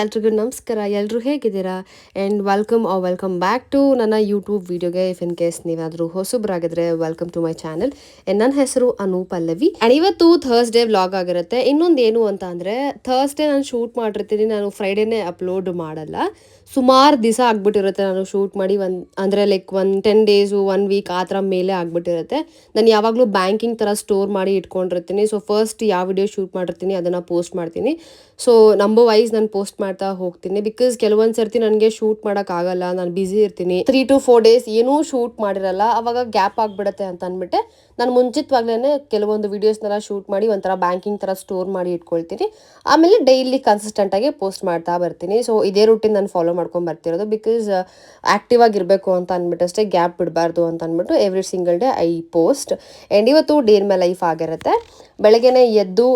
ಎಲ್ರಿಗೂ ನಮಸ್ಕಾರ. ಎಲ್ಲರೂ ಹೇಗಿದ್ದೀರಾ? ಆ್ಯಂಡ್ ವೆಲ್ಕಮ್ ಬ್ಯಾಕ್ ಟು ನನ್ನ ಯೂಟ್ಯೂಬ್ ವೀಡಿಯೋಗೆ. ಇಫ್ ಇನ್ ಕೇಸ್ ನೀವಾದರೂ ಹೊಸಬ್ರಾಗಿದ್ರೆ ವೆಲ್ಕಮ್ ಟು ಮೈ ಚಾನಲ್. ನನ್ನ ಹೆಸರು ಅನು ಪಲ್ಲವಿ. ಆ್ಯಂಡ್ ಇವತ್ತು ಥರ್ಸ್ಡೇ ವ್ಲಾಗ್ ಆಗಿರುತ್ತೆ. ಇನ್ನೊಂದು ಏನು ಅಂತ ಅಂದರೆ, ಥರ್ಸ್ಡೇ ನಾನು ಶೂಟ್ ಮಾಡಿರ್ತೀನಿ, ನಾನು ಫ್ರೈಡೇನೇ ಅಪ್ಲೋಡ್ ಮಾಡಲ್ಲ. ಸುಮಾರು ದಿವಸ ಆಗ್ಬಿಟ್ಟಿರುತ್ತೆ ನಾನು ಶೂಟ್ ಮಾಡಿ. ಅಂದರೆ ಲೈಕ್ 10 ಡೇಸು 1 ವೀಕ್ ಆ ಥರ ಮೇಲೆ ಆಗ್ಬಿಟ್ಟಿರುತ್ತೆ. ನಾನು ಯಾವಾಗಲೂ ಬ್ಯಾಂಕಿಂಗ್ ಥರ ಸ್ಟೋರ್ ಮಾಡಿ ಇಟ್ಕೊಂಡಿರ್ತೀನಿ. ಸೊ ಫಸ್ಟ್ ಯಾವ ವಿಡಿಯೋ ಶೂಟ್ ಮಾಡಿರ್ತೀನಿ ಅದನ್ನು ಪೋಸ್ಟ್ ಮಾಡ್ತೀನಿ. ಸೊ ನಂಬರ್ ವೈಸ್ ನಾನು ಪೋಸ್ಟ್ ಮಾಡ್ತಾ ಹೋಗ್ತೀನಿ. ಬಿಕಾಸ್ ಕೆಲವೊಂದು ಸರ್ತಿ ನನಗೆ ಶೂಟ್ ಮಾಡೋಕ್ಕಾಗಲ್ಲ, ನಾನು ಬ್ಯುಸಿ ಇರ್ತೀನಿ. 3 to 4 ಡೇಸ್ ಏನೂ ಶೂಟ್ ಮಾಡಿರಲ್ಲ, ಅವಾಗ ಗ್ಯಾಪ್ ಆಗಿಬಿಡುತ್ತೆ ಅಂತ ಅಂದ್ಬಿಟ್ಟೆ ನಾನು ಮುಂಚಿತವಾಗ್ಲೇ ಕೆಲವೊಂದು ವೀಡಿಯೋಸ್ನೆಲ್ಲ ಶೂಟ್ ಮಾಡಿ ಒಂಥರ ಬ್ಯಾಂಕಿಂಗ್ ಥರ ಸ್ಟೋರ್ ಮಾಡಿ ಇಟ್ಕೊಳ್ತೀನಿ. ಆಮೇಲೆ ಡೈಲಿ ಕನ್ಸಿಸ್ಟೆಂಟಾಗಿ ಪೋಸ್ಟ್ ಮಾಡ್ತಾ ಬರ್ತೀನಿ. ಸೊ ಇದೇ ರೂಟೀನ್ ನಾನು ಫಾಲೋ ಮಾಡ್ಕೊಂಡು ಬರ್ತಿರೋದು. ಬಿಕಾಸ್ ಆ್ಯಕ್ಟಿವ್ ಆಗಿರಬೇಕು ಅಂತ ಅಂದ್ಬಿಟ್ಟು ಅಷ್ಟೇ, ಗ್ಯಾಪ್ ಬಿಡಬಾರ್ದು ಅಂತ ಅಂದ್ಬಿಟ್ಟು every single day I post. And ಇವತ್ತು ಡೇ ಇನ್ ಮೈ ಲೈಫ್ ಆಗಿರುತ್ತೆ. ಬೆಳಗ್ಗೆನೇ ಎದ್ದು,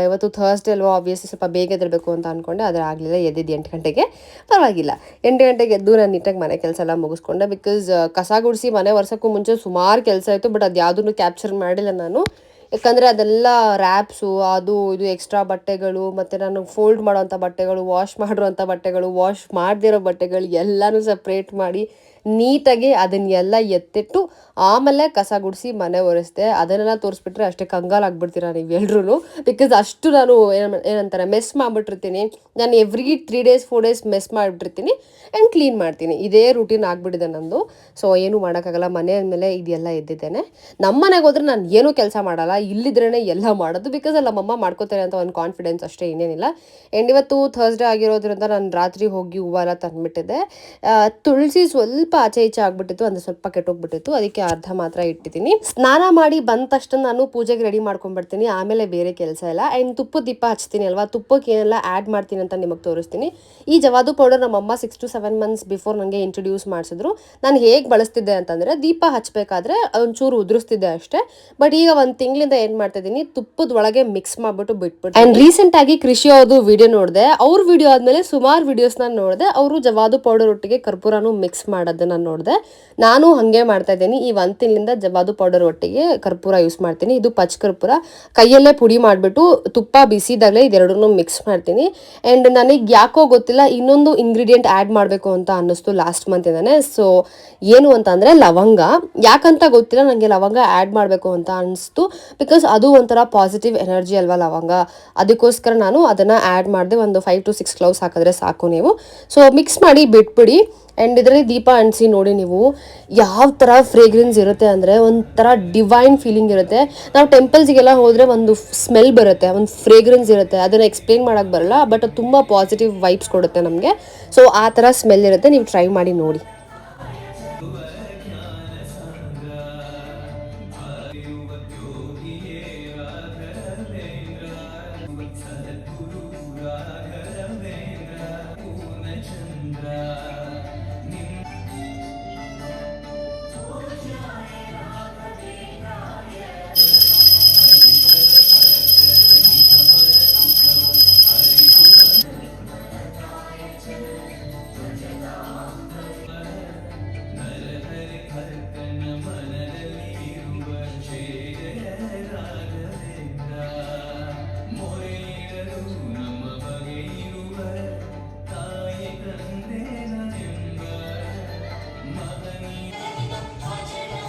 ಇವತ್ತು ಥರ್ಸ್ಡೇ ಅಲ್ವಾ, ಆಬ್ವಿಯಸ್ಲಿ ಸ್ವಲ್ಪ ಬೇಗ ಎದ್ದಿರಬೇಕು ಅಂತ ಅಂದ್ಕೊಂಡೆ, ಆದರೆ ಆಗಲಿಲ್ಲ. ಎದ್ದಿದ್ದು 8 ಗಂಟೆಗೆ, ಪರವಾಗಿಲ್ಲ. 8 ಗಂಟೆಗೆ ಎದ್ದು ನಾನು ನೀಟಾಗಿ ಮನೆ ಕೆಲಸ ಎಲ್ಲ ಮುಗಿಸ್ಕೊಂಡೆ. ಬಿಕಾಸ್ ಕಸ ಗುಡಿಸಿ ಮನೆ ಒರ್ಸೋಕ್ಕೂ ಮುಂಚೆ ಸುಮಾರು ಕೆಲಸ ಇತ್ತು, ಬಟ್ ಅದು ಯಾವುದನ್ನು ಕ್ಯಾಪ್ಚರ್ ಮಾಡಿಲ್ಲ ನಾನು. ಯಾಕಂದರೆ ಅದೆಲ್ಲ ರ್ಯಾಪ್ಸು, ಅದು ಇದು ಎಕ್ಸ್ಟ್ರಾ ಬಟ್ಟೆಗಳು, ಮತ್ತು ನಾನು ಫೋಲ್ಡ್ ಮಾಡೋವಂಥ ಬಟ್ಟೆಗಳು, ವಾಶ್ ಮಾಡಿರೋವಂಥ ಬಟ್ಟೆಗಳು, ವಾಶ್ ಮಾಡದಿರೋ ಬಟ್ಟೆಗಳು ಎಲ್ಲನೂ ಸಪ್ರೇಟ್ ಮಾಡಿ ನೀಟಾಗಿ ಅದನ್ನೆಲ್ಲ ಎತ್ತಿಟ್ಟು ಆಮೇಲೆ ಕಸ ಗುಡಿಸಿ ಮನೆ ಒರೆಸ್ದೆ. ಅದನ್ನೆಲ್ಲ ತೋರಿಸ್ಬಿಟ್ರೆ ಅಷ್ಟೇ ಕಂಗಾಲಾಗ್ಬಿಡ್ತೀರ ನೀವು ಎಲ್ರೂ. ಬಿಕಾಸ್ ಅಷ್ಟು ನಾನು ಏನಂತಾರೆ ಮೆಸ್ ಮಾಡಿಬಿಟ್ಟಿರ್ತೀನಿ. ನಾನು ಎವ್ರಿ 3 days 4 days ಮೆಸ್ ಮಾಡಿಬಿಟ್ಟಿರ್ತೀನಿ ಆ್ಯಂಡ್ ಕ್ಲೀನ್ ಮಾಡ್ತೀನಿ. ಇದೇ ರೂಟೀನ್ ಆಗಿಬಿಟ್ಟಿದೆ ನಂದು. ಸೊ ಏನೂ ಮಾಡೋಕ್ಕಾಗಲ್ಲ, ಮನೆ ಅಂದಮೇಲೆ ಇದೆಲ್ಲ ಎದ್ದಿದ್ದೇನೆ. ನಮ್ಮ ಮನೆಗೆ ಹೋದ್ರೆ ನಾನು ಏನೂ ಕೆಲಸ ಮಾಡಲ್ಲ, ಇಲ್ಲಿದ್ರೇ ಎಲ್ಲ ಮಾಡೋದು. ಬಿಕಾಸ್ ಅಲ್ಲಿ ನಮ್ಮಮ್ಮ ಮಾಡ್ಕೋತಾರೆ ಅಂತ ಒಂದು ಕಾನ್ಫಿಡೆನ್ಸ್ ಅಷ್ಟೇ, ಇನ್ನೇನಿಲ್ಲ. ಆ್ಯಂಡ್ ಇವತ್ತು ಥರ್ಸ್ಡೇ ಆಗಿರೋದ್ರಿಂದ ನಾನು ರಾತ್ರಿ ಹೋಗಿ ಹೂವೆಲ್ಲ ತಂದುಬಿಟ್ಟಿದ್ದೆ. ತುಳಸಿ ಸ್ವಲ್ಪ ಆಚೆ ಈಚೆ ಆಗ್ಬಿಟ್ಟಿತ್ತು, ಅಂದರೆ ಸ್ವಲ್ಪ ಕೆಟ್ಟೋಗ್ಬಿಟ್ಟಿತ್ತು, ಅದಕ್ಕೆ ಅರ್ಧ ಮಾತ್ರ ಇಟ್ಟಿದ್ದೀನಿ. ಸ್ನಾನ ಮಾಡಿ ಬಂದ ತಕ್ಷಣ ನಾನು ಪೂಜೆಗೆ ರೆಡಿ ಮಾಡ್ಕೊಂಡ್ಬಿಡ್ತೀನಿ, ಆಮೇಲೆ ಬೇರೆ ಕೆಲಸ ಇಲ್ಲ. ಆ್ಯಂಡ್ ತುಪ್ಪದ ದೀಪ ಹಚ್ತೀನಿ ಅಲ್ವಾ, ತುಪ್ಪಕ್ಕೆ ಏನೆಲ್ಲ ಆ್ಯಡ್ ಮಾಡ್ತೀನಿ ಅಂತ ನಿಮಗೆ ತೋರಿಸ್ತೀನಿ. ಈ ಜವಾದು ಪೌಡರ್ ನಮ್ಮಮ್ಮ 6 to 7 months ಬಿಫೋರ್ ನನಗೆ ಇಂಟ್ರೊಡ್ಯೂಸ್ ಮಾಡಿಸಿದ್ರು. ನಾನು ಹೇಗೆ ಬಳಸ್ತಿದ್ದೆ ಅಂತಂದರೆ, ದೀಪ ಹಚ್ಚಬೇಕಾದ್ರೆ ಒಂಚೂರು ಉದುರಿಸ್ತಿದ್ದೆ ಅಷ್ಟೇ. ಬಟ್ ಈಗ 1 ತಿಂಗಳಿಂದ ಏನು ಮಾಡ್ತಾ ಇದ್ದೀನಿ, ತುಪ್ಪದ ಒಳಗೆ ಮಿಕ್ಸ್ ಮಾಡಿಬಿಟ್ಟು ಬಿಟ್ಬಿಟ್ಟು. ಆ್ಯಂಡ್ ರೀಸೆಂಟಾಗಿ ಕೃಷಿ ಅವ್ರದ್ದು ವಿಡಿಯೋ ನೋಡಿದೆ. ಅವ್ರ ವಿಡಿಯೋ ಆದಮೇಲೆ ಸುಮಾರು ವಿಡಿಯೋಸ್ನ ನೋಡಿದೆ. ಅವರು ಜವಾದು ಪೌಡರ್ ಒಟ್ಟಿಗೆ ಕರ್ಪೂರನೂ ಮಿಕ್ಸ್ ಮಾಡೋದನ್ನು ನೋಡಿದೆ. ನಾನು ಹಾಗೆ ಮಾಡ್ತಾ ಇದ್ದೀನಿ. ಈ 1 ತಿಂಗಳಿಂದ ಜವಾದು ಪೌಡರ್ ಒಟ್ಟಿಗೆ ಕರ್ಪೂರ ಯೂಸ್ ಮಾಡ್ತೀನಿ. ಇದು ಪಚ್ ಕರ್ಪೂರ, ಕೈಯಲ್ಲೇ ಪುಡಿ ಮಾಡಿಬಿಟ್ಟು ತುಪ್ಪ ಬಿಸಿದಾಗಲೇ ಇದೆರಡನ್ನೂ ಮಿಕ್ಸ್ ಮಾಡ್ತೀನಿ. ಆ್ಯಂಡ್ ನನಗೆ ಯಾಕೋ ಗೊತ್ತಿಲ್ಲ, ಇನ್ನೊಂದು ಇಂಗ್ರೀಡಿಯೆಂಟ್ ಆ್ಯಡ್ ಮಾಡಬೇಕು ಅಂತ ಅನ್ನಿಸ್ತು ಲಾಸ್ಟ್ ಮಂತಿಂದಾನೆ. ಸೊ ಏನು ಅಂತ ಅಂದರೆ ಲವಂಗ. ಯಾಕಂತ ಗೊತ್ತಿಲ್ಲ, ನನಗೆ ಲವಂಗ ಆ್ಯಡ್ ಮಾಡಬೇಕು ಅಂತ ಅನಿಸ್ತು. ಬಿಕಾಸ್ ಅದು ಒಂಥರ ಪಾಸಿಟಿವ್ ಎನರ್ಜಿ ಅಲ್ವಾ ಲವಂಗ, ಅದಕ್ಕೋಸ್ಕರ ನಾನು ಅದನ್ನು ಆ್ಯಡ್ ಮಾಡಿದೆ. ಒಂದು 5 to 6 ಕ್ಲೌಸ್ ಹಾಕಿದ್ರೆ ಸಾಕು ನೀವು. ಸೊ ಮಿಕ್ಸ್ ಮಾಡಿ ಬಿಟ್ಬಿಡಿ. ಆ್ಯಂಡ್ ಇದರಲ್ಲಿ ದೀಪ ಅಂಟಿಸಿ ನೋಡಿ ನೀವು ಯಾವ ಥರ ಫ್ರೇಗ್ರೆನ್ಸ್ ಇರುತ್ತೆ ಅಂದರೆ, ಒಂಥರ ಡಿವೈನ್ ಫೀಲಿಂಗ್ ಇರುತ್ತೆ. ನಾವು ಟೆಂಪಲ್ಸ್ಗೆಲ್ಲ ಹೋದರೆ ಒಂದು ಸ್ಮೆಲ್ ಬರುತ್ತೆ, ಒಂದು ಫ್ರೇಗ್ರೆನ್ಸ್ ಇರುತ್ತೆ, ಅದನ್ನು ಎಕ್ಸ್ಪ್ಲೇನ್ ಮಾಡೋಕ್ಕೆ ಬರಲ್ಲ, ಬಟ್ ಅದು ತುಂಬ ಪಾಸಿಟಿವ್ ವೈಬ್ಸ್ ಕೊಡುತ್ತೆ ನಮಗೆ. ಸೊ ಆ ಥರ ಸ್ಮೆಲ್ ಇರುತ್ತೆ, ನೀವು ಟ್ರೈ ಮಾಡಿ ನೋಡಿ.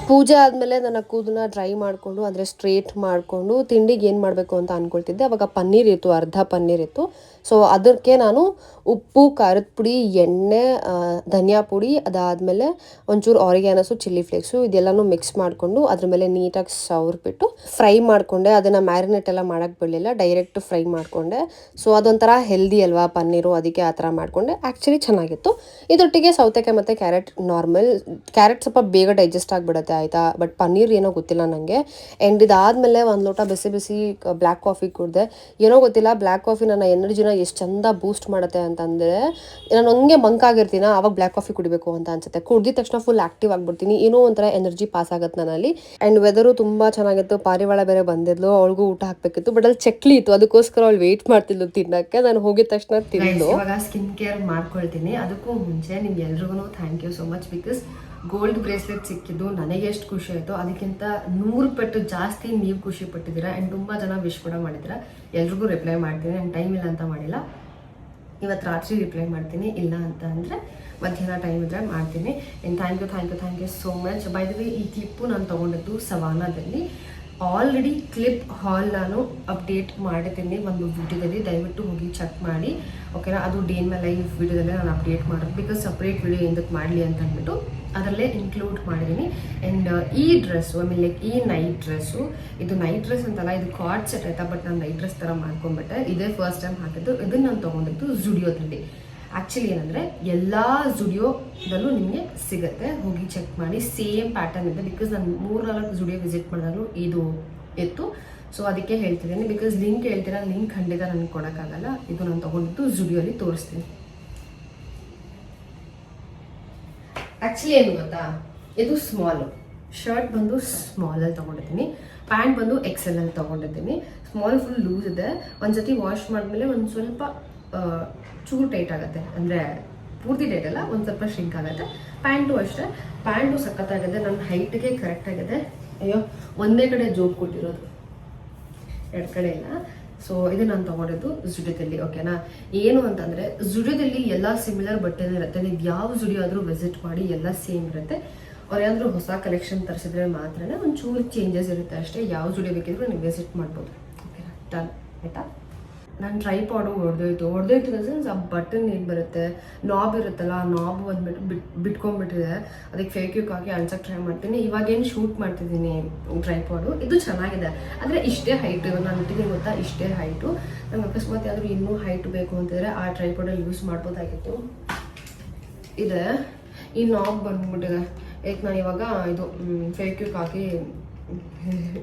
ಪೂಜೆ ಆದಮೇಲೆ ನನ್ನ ಕೂದಲನ್ನ ಡ್ರೈ ಮಾಡಿಕೊಂಡು, ಅಂದರೆ ಸ್ಟ್ರೇಟ್ ಮಾಡಿಕೊಂಡು ತಿಂಡಿಗೆ ಏನು ಮಾಡಬೇಕು ಅಂತ ಅಂದ್ಕೊಳ್ತಿದ್ದೆ. ಅವಾಗ ಪನ್ನೀರ್ ಇತ್ತು, ಅರ್ಧ ಪನ್ನೀರ್ ಇತ್ತು. ಸೊ ಅದಕ್ಕೆ ನಾನು ಉಪ್ಪು, ಖಾರದ ಪುಡಿ, ಎಣ್ಣೆ, ಧನಿಯಾ ಪುಡಿ, ಅದಾದಮೇಲೆ ಒಂಚೂರು ಆರಿಗ್ಯಾನಸು, ಚಿಲ್ಲಿ ಫ್ಲೇಕ್ಸು ಇದೆಲ್ಲನೂ ಮಿಕ್ಸ್ ಮಾಡಿಕೊಂಡು ಅದ್ರ ಮೇಲೆ ನೀಟಾಗಿ ಸವರ್ಬಿಟ್ಟು ಫ್ರೈ ಮಾಡಿಕೊಂಡೆ. ಅದನ್ನು ಮ್ಯಾರಿನೇಟ್ ಎಲ್ಲ ಮಾಡೋಕ್ಕೆ ಬಿಡಲಿಲ್ಲ, ಡೈರೆಕ್ಟ್ ಫ್ರೈ ಮಾಡಿಕೊಂಡೆ. ಸೊ ಅದೊಂಥರ ಹೆಲ್ದಿ ಅಲ್ವಾ ಪನ್ನೀರು, ಅದಕ್ಕೆ ಆ ಥರ ಮಾಡಿಕೊಂಡೆ. ಆ್ಯಕ್ಚುಲಿ ಚೆನ್ನಾಗಿತ್ತು. ಇದೊಟ್ಟಿಗೆ ಸೌತೆಕಾಯಿ ಮತ್ತು ಕ್ಯಾರೆಟ್. ನಾರ್ಮಲ್ ಕ್ಯಾರೆಟ್ ಸ್ವಲ್ಪ ಬೇಗ ಡೈಜೆಸ್ಟ್ ಆಗಿಬಿಡುತ್ತೆ ಆಯಿತಾ, ಬಟ್ ಪನ್ನೀರ್ ಏನೋ ಗೊತ್ತಿಲ್ಲ ನನಗೆ. ಆ್ಯಂಡ್ ಇದಾದಮೇಲೆ 1 ಲೋಟ ಬಿಸಿ ಬಿಸಿ ಬ್ಲ್ಯಾಕ್ ಕಾಫಿ ಕುಡಿದೆ. ಏನೋ ಗೊತ್ತಿಲ್ಲ, ಬ್ಲ್ಯಾಕ್ ಕಾಫಿ ನನ್ನ ಎನರ್ಜಿನ ಎಷ್ಟು ಚಂದ ಬೂಸ್ಟ್ ಮಾಡುತ್ತೆ ಅಂತಂದರೆ, ನಾನು ಹಂಗೆ ಮಂಕಾಗಿರ್ತೀನಿ, ಆವಾಗ ಬ್ಲ್ಯಾಕ್ ಕಾಫಿ ಕುಡಿಬೇಕು ಅಂತ ಅನ್ಸುತ್ತೆ. ಕುಡಿದ ತಕ್ಷಣ ಫುಲ್ ಆ್ಯಕ್ಟಿವ್ ಆಗಿಬಿಡ್ತೀನಿ, ಏನೋ ಒಂಥರ ಎನರ್ಜಿ ಪಾಸ್ ಆಗುತ್ತೆ ನನ್ನಲ್ಲಿ. ಆ್ಯಂಡ್ ವೆದರು ತುಂಬ ಚೆನ್ನಾಗಿತ್ತು. ಪಾರಿವಾಳ ಬೇರೆ ಬಂದಿದ್ಲು, ಅವಳಿಗೂ ಊಟ ಹಾಕಬೇಕಿತ್ತು. ಬಟ್ ಅಲ್ಲಿ ಚಕ್ಲಿ ಇತ್ತು, ಅದಕ್ಕೋಸ್ಕರ ಅವಳು ವೆಯ್ಟ್ ಮಾಡ್ತಿದ್ಲು ತಿನ್ನೋಕ್ಕೆ. ನಾನು ಹೋಗಿದ ತಕ್ಷಣ ತಿಂದು ಇವಾಗ ಸ್ಕಿನ್ ಕೇರ್ ಮಾಡ್ಕೊಳ್ತೀನಿ. ಅದಕ್ಕೂ ಮುಂಚೆ ನಿಮ್ಗೆ ಎಲ್ರಿಗೂ thank you so much. Because gold bracelet ಸಿಕ್ಕಿದ್ದು ನನಗೆ ಎಷ್ಟು ಖುಷಿ ಆಯಿತು, ಅದಕ್ಕಿಂತ 100 ಪಟ್ಟು ಜಾಸ್ತಿ ನೀವು ಖುಷಿ ಪಟ್ಟಿದ್ದೀರಾ. ಆ್ಯಂಡ್ ತುಂಬ ಜನ ವಿಶ್ ಕೂಡ ಮಾಡಿದ್ದೀರಾ. ಎಲ್ರಿಗೂ ರಿಪ್ಲೈ ಮಾಡ್ತೀನಿ, ಆ್ಯಂಡ್ ಟೈಮ್ ಇಲ್ಲ ಅಂತ ಮಾಡಿಲ್ಲ. ಇವತ್ತು ರಾತ್ರಿ ರಿಪ್ಲೈ ಮಾಡ್ತೀನಿ, ಇಲ್ಲ ಅಂತ ಅಂದರೆ ಮಧ್ಯಾಹ್ನ ಟೈಮ್ ಇದ್ದರೆ ಮಾಡ್ತೀನಿ. And thank you so much. By the way ಈ ಕ್ಲಿಪ್ಪು ನಾನು ತೊಗೊಂಡಿದ್ದು ಸವಾನಾದಲ್ಲಿ. ಆಲ್ರೆಡಿ ಕ್ಲಿಪ್ ಹಾಲ್ ನಾನು ಅಪ್ಡೇಟ್ ಮಾಡಿದ್ದೀನಿ ಒಂದು ವಿಡಿಯೋದಲ್ಲಿ, ದಯವಿಟ್ಟು ಹೋಗಿ ಚೆಕ್ ಮಾಡಿ, ಓಕೆನಾ. ಅದು ಡೇ ಇನ್ ಮೈ ಲೈಫ್ ವಿಡಿಯೋದಲ್ಲೇ ನಾನು ಅಪ್ಡೇಟ್ ಮಾಡೋದು, ಬಿಕಾಸ್ ಸಪ್ರೇಟ್ ವಿಡಿಯೋ ಎಂದಕ್ಕೆ ಮಾಡಲಿ ಅಂತ ಅಂದ್ಬಿಟ್ಟು ಅದರಲ್ಲೇ ಇನ್ಕ್ಲೂಡ್ ಮಾಡಿದ್ದೀನಿ. ಆ್ಯಂಡ್ ಈ ಡ್ರೆಸ್ಸು ಐ ಮೀನ್ ಲೈಕ್ ಈ ನೈಟ್ ಡ್ರೆಸ್ಸು, ಇದು ನೈಟ್ ಡ್ರೆಸ್ ಅಂತಲ್ಲ, ಇದು ಕಾರ್ಡ್ ಸೆಟ್ ಆಯ್ತಾ, ಬಟ್ ನಾನು ನೈಟ್ ಡ್ರೆಸ್ ಥರ ಮಾಡ್ಕೊಂಡ್ಬಿಟ್ಟೆ. ಇದೇ ಫಸ್ಟ್ ಟೈಮ್ ಹಾಕಿದ್ದು. ಇದನ್ನು ನಾನು ತೊಗೊಂಡಿದ್ದು ಜುಡಿಯೋದಲ್ಲಿ. ಆ್ಯಕ್ಚುಲಿ ಏನಂದರೆ ಎಲ್ಲ ಜುಡಿಯೋದಲ್ಲೂ ನಿಮಗೆ ಸಿಗುತ್ತೆ, ಹೋಗಿ ಚೆಕ್ ಮಾಡಿ. ಸೇಮ್ ಪ್ಯಾಟರ್ನ್ ಇದೆ, ಬಿಕಾಸ್ ನಾನು 3-4 ಜುಡಿಯೋ ವಿಸಿಟ್ ಮಾಡಿದಾಗಲೂ ಇದು ಇತ್ತು. ಸೊ ಅದಕ್ಕೆ ಹೇಳ್ತಿದ್ದೀನಿ, ಬಿಕಾಸ್ ಲಿಂಕ್ ಹೇಳ್ತೀರಾ, ಲಿಂಕ್ ಖಂಡಿತ ನನಗೆ ಕೊಡೋಕ್ಕಾಗಲ್ಲ. ಇದು ನಾನು ತೊಗೊಂಡಿದ್ದು ಜುಡಿಯೋಲಿ ತೋರಿಸ್ತೀನಿ. ಆ್ಯಕ್ಚುಲಿ ಏನು ಗೊತ್ತಾ, ಇದು ಸ್ಮಾಲು ಶರ್ಟ್ ಬಂದು ಸ್ಮಾಲಲ್ಲಿ ತೊಗೊಂಡಿದ್ದೀನಿ, ಪ್ಯಾಂಟ್ ಬಂದು XL-ಅಲ್ಲಿ ತೊಗೊಂಡಿದ್ದೀನಿ. ಸ್ಮಾಲ್ ಫುಲ್ ಲೂಸ್ ಇದೆ. ಒಂದು ಸತಿ ವಾಶ್ ಮಾಡಿದ್ಮೇಲೆ ಒಂದು ಸ್ವಲ್ಪ ಚೂರು ಟೈಟ್ ಆಗುತ್ತೆ, ಅಂದರೆ ಪೂರ್ತಿ ಟೈಟ್ ಅಲ್ಲ, ಒಂದು ಸ್ವಲ್ಪ ಶ್ರಿಂಕ್ ಆಗುತ್ತೆ. ಪ್ಯಾಂಟು ಅಷ್ಟೇ, ಪ್ಯಾಂಟು ಸಖತ್ತಾಗಿದೆ, ನನ್ನ ಹೈಟ್ಗೆ ಕರೆಕ್ಟಾಗಿದೆ. ಅಯ್ಯೋ ಒಂದೇ ಕಡೆ ಜೋಬ್ ಕೊಟ್ಟಿರೋದು, 2 ಕಡೆ ಇಲ್ಲ. ಸೊ ಇದು ನಾನು ತೊಗೊಂಡಿದ್ದು ಜುಡಿಯೋದಲ್ಲಿ, ಓಕೆನಾ. ಏನು ಅಂತಂದರೆ ಜುಡಿಯೋದಲ್ಲಿ ಎಲ್ಲ ಸಿಮಿಲರ್ ಬಟ್ಟೆನೇ ಇರುತ್ತೆ. ನೀವು ಯಾವ ಜುಡಿಯೋ ಆದರೂ ವಿಸಿಟ್ ಮಾಡಿ, ಎಲ್ಲ ಸೇಮ್ ಇರುತ್ತೆ. ಅವ್ರು ಏನಾದರೂ ಹೊಸ ಕಲೆಕ್ಷನ್ ತರಿಸಿದ್ರೆ ಮಾತ್ರ ಒಂಚೂರು ಚೇಂಜಸ್ ಇರುತ್ತೆ ಅಷ್ಟೇ. ಯಾವ ಜುಡಿಯೋ ಬೇಕಿದ್ರು ನೀವು ವಿಸಿಟ್ ಮಾಡ್ಬೋದು, ಓಕೆನಾ. ಡನ್ ಆಯಿತಾ. ನಾನು ಟ್ರೈಪಾಡು ಹೊಡೆದೋಯ್ತು ಇನ್ ದ ಸೆನ್ಸ್, ಆ ಬಟನ್ ಏನು ಬರುತ್ತೆ, ನಾಬ್ ಇರುತ್ತಲ್ಲ, ಆ ನಾಬ್ ಬಂದ್ಬಿಟ್ಟು ಬಿಟ್ಕೊಂಡ್ಬಿಟ್ಟಿದೆ. ಅದಕ್ಕೆ ಫೇಕ್ ಯೂಕ್ ಹಾಕಿ ಅನ್ಸಕ್ಕೆ ಟ್ರೈ ಮಾಡ್ತೀನಿ. ಇವಾಗೇನು ಶೂಟ್ ಮಾಡ್ತಿದ್ದೀನಿ ಟ್ರೈಪಾಡು. ಇದು ಚೆನ್ನಾಗಿದೆ, ಆದರೆ ಇಷ್ಟೇ ಹೈಟು. ಇವಾಗ ನಾನು ಇಟ್ಟಿದ್ದೀನಿ ಗೊತ್ತಾ, ಇಷ್ಟೇ ಹೈಟು. ನಂಗೆ ಅಕಸ್ಮಾತ್ ಯಾದರೂ ಇನ್ನೂ ಹೈಟ್ ಬೇಕು ಅಂತಿದ್ರೆ ಆ ಟ್ರೈಪಾಡಲ್ಲಿ ಯೂಸ್ ಮಾಡ್ಬೋದಾಗಿತ್ತು. ಇದೆ ಈ ನಾಬ್ ಬಂದ್ಬಿಟ್ಟಿದೆ. ಏಕೆ ನಾನು ಇವಾಗ ಇದು ಫೇಕ್ ಯೂಕ್ ಹಾಕಿ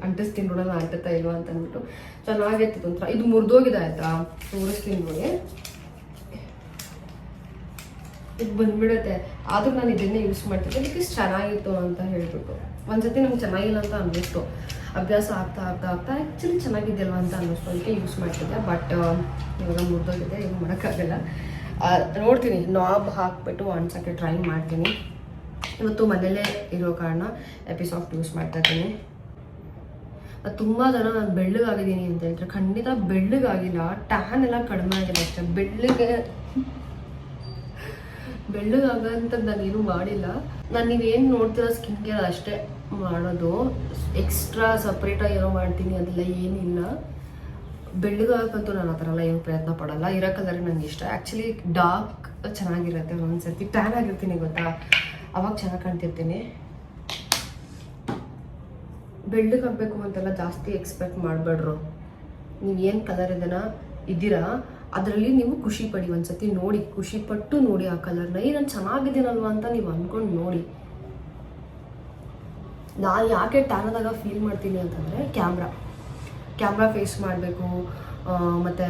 ಅಂಟಿಸ್ತೀನಿ, ನೋಡೋಣ ಅಂಟುತ್ತಾ ಇಲ್ವಾ ಅಂತ ಅಂದ್ಬಿಟ್ಟು. ಚೆನ್ನಾಗಿತ್ತು ಒಂಥರ. ಇದು ಮುರಿದೋಗಿದೆ ಆಯ್ತಾ, ತೋರಿಸ್ತೀನಿ ನೋಡಿ. ಇದು ಬಂದ್ಬಿಡುತ್ತೆ, ಆದರೂ ನಾನು ಇದನ್ನೇ ಯೂಸ್ ಮಾಡ್ತಿದ್ದೆ, ಬಿಕಾಸ್ ಚೆನ್ನಾಗಿತ್ತು ಅಂತ ಹೇಳ್ಬಿಟ್ಟು. ಒಂದ್ಸತಿ ನಂಗೆ ಚೆನ್ನಾಗಿಲ್ಲ ಅಂತ ಅನ್ನಿಸ್ತು, ಅಭ್ಯಾಸ ಆಗ್ತಾ ಆ್ಯಕ್ಚುಲಿ ಚೆನ್ನಾಗಿದೆಯಲ್ವ ಅಂತ ಅನ್ನಿಸ್ತು, ಅದಕ್ಕೆ ಯೂಸ್ ಮಾಡ್ತಿದ್ದೆ. ಬಟ್ ಇವಾಗ ಮುರಿದೋಗಿದೆ, ಏನು ಮಾಡೋಕ್ಕಾಗಲ್ಲ. ನೋಡ್ತೀನಿ, ನಾಬ್ ಹಾಕ್ಬಿಟ್ಟು ಅನ್ಸೋಕ್ಕೆ ಟ್ರೈ ಮಾಡ್ತೀನಿ. ಇವತ್ತು ಮನೇಲೇ ಇರೋ ಕಾರಣ ಎಪಿಸಾಫ್ಟ್ ಯೂಸ್ ಮಾಡ್ತಾ ಇದ್ದೀನಿ. ತುಂಬ ಜನ ನಾನು ಬೆಳ್ಳಗಾಗಿದ್ದೀನಿ ಅಂತ ಹೇಳ್ತಾರೆ. ಖಂಡಿತ ಬೆಳ್ಳಗಾಗಿಲ್ಲ, ಟ್ಯಾನ್ ಎಲ್ಲ ಕಡಿಮೆ ಆಗಿದೆ ಅಷ್ಟೇ. ಬೆಳ್ಳಗಾಗಂಥದ್ದು ನಾನೇನು ಮಾಡಿಲ್ಲ. ನಾನು ನೀವೇನು ನೋಡ್ತೀರೋ ಸ್ಕಿನ್ ಕೇರ್ ಅಷ್ಟೇ ಮಾಡೋದು, ಎಕ್ಸ್ಟ್ರಾ ಸಪ್ರೇಟಾಗಿ ಏನೋ ಮಾಡ್ತೀನಿ ಅದೆಲ್ಲ ಏನಿಲ್ಲ. ಬೆಳ್ಳಗಾಗಂತೂ ನಾನು ಆ ಥರ ಎಲ್ಲ ಏನು ಪ್ರಯತ್ನ ಪಡಲ್ಲ. ಇರೋ ಕಲರ್ ನನಗೆ ಇಷ್ಟ. ಆ್ಯಕ್ಚುಲಿ ಡಾರ್ಕ್ ಚೆನ್ನಾಗಿರುತ್ತೆ. ಒಂದ್ಸತಿ ಟ್ಯಾನ್ ಆಗಿರ್ತೀನಿ ಗೊತ್ತಾ, ಅವಾಗ ಚೆನ್ನಾಗಿ ಕಾಣ್ತಿರ್ತೀನಿ. ಬೆಳ್ಳಗಾಗಬೇಕು ಅಂತೆಲ್ಲ ಜಾಸ್ತಿ ಎಕ್ಸ್ಪೆಕ್ಟ್ ಮಾಡಬೇಡ್ರು. ನೀವು ಏನು ಕಲರ್ ಇದ್ದೀರಾ ಅದರಲ್ಲಿ ನೀವು ಖುಷಿ ಪಡಿ. ಒಂದ್ಸತಿ ನೋಡಿ, ಖುಷಿ ಪಟ್ಟು ನೋಡಿ ಆ ಕಲರ್ನ. ನಾನು ಚೆನ್ನಾಗಿದ್ದೀನಲ್ವ ಅಂತ ನೀವು ಅಂದ್ಕೊಂಡು ನೋಡಿ. ನಾನು ಯಾಕೆ ಟ್ಯಾನದಾಗ ಫೀಲ್ ಮಾಡ್ತೀನಿ ಅಂತಂದರೆ, ಕ್ಯಾಮ್ರಾ ಫೇಸ್ ಮಾಡಬೇಕು. ಮತ್ತು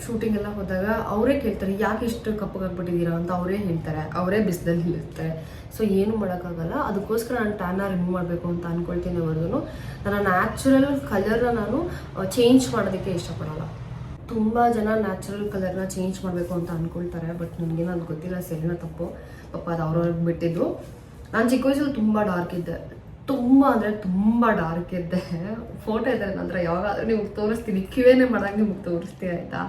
ಶೂಟಿಂಗ್ ಎಲ್ಲ ಹೋದಾಗ ಅವರೇ ಕೇಳ್ತಾರೆ, ಯಾಕೆ ಇಷ್ಟು ಕಪ್ಪಗಾಗ್ಬಿಟ್ಟಿದ್ದೀರಾ ಅಂತ ಅವರೇ ಹೇಳ್ತಾರೆ, ಅವರೇ ಬಿಸಿಲಲ್ಲಿ ಇರ್ತಾರೆ. ಸೊ ಏನು ಮಾಡೋಕ್ಕಾಗಲ್ಲ. ಅದಕ್ಕೋಸ್ಕರ ನಾನು ಟ್ಯಾನ್ನ ರಿಮೂವ್ ಮಾಡಬೇಕು ಅಂತ ಅಂದ್ಕೊಳ್ತೀನಿ ಹೊರತು ನನ್ನ ನ್ಯಾಚುರಲ್ ಕಲರ್ನ ನಾನು ಚೇಂಜ್ ಮಾಡೋದಕ್ಕೆ ಇಷ್ಟಪಡಲ್ಲ. ತುಂಬ ಜನ ನ್ಯಾಚುರಲ್ ಕಲರ್ನ ಚೇಂಜ್ ಮಾಡಬೇಕು ಅಂತ ಅಂದ್ಕೊಳ್ತಾರೆ, ಬಟ್ ನನಗೇನು ಅದು ಗೊತ್ತಿಲ್ಲ, ಸರಿನಾ ತಪ್ಪು ಪಾಪ ಅದು ಅವ್ರವ್ರಿಗೆ ಬಿಟ್ಟಿದ್ದು. ನಾನು ಚಿಕ್ಕ ವಯಸ್ಸಲ್ಲಿ ತುಂಬ ಡಾರ್ಕ್ ಇದ್ದೆ, ತುಂಬ ಡಾರ್ಕ್ ಇದ್ದೆ. ಫೋಟೋ ಇದೆ ನನ್ನ ಹತ್ರ, ಯಾವಾಗಾದ್ರೂ ನಿಮ್ಗೆ ತೋರಿಸ್ತೀನಿ, ಕಿವೇನೇ ಮಾಡಾಗ ನಿಮ್ಗೆ ತೋರಿಸ್ತೀನಿ ಆಯಿತಾ.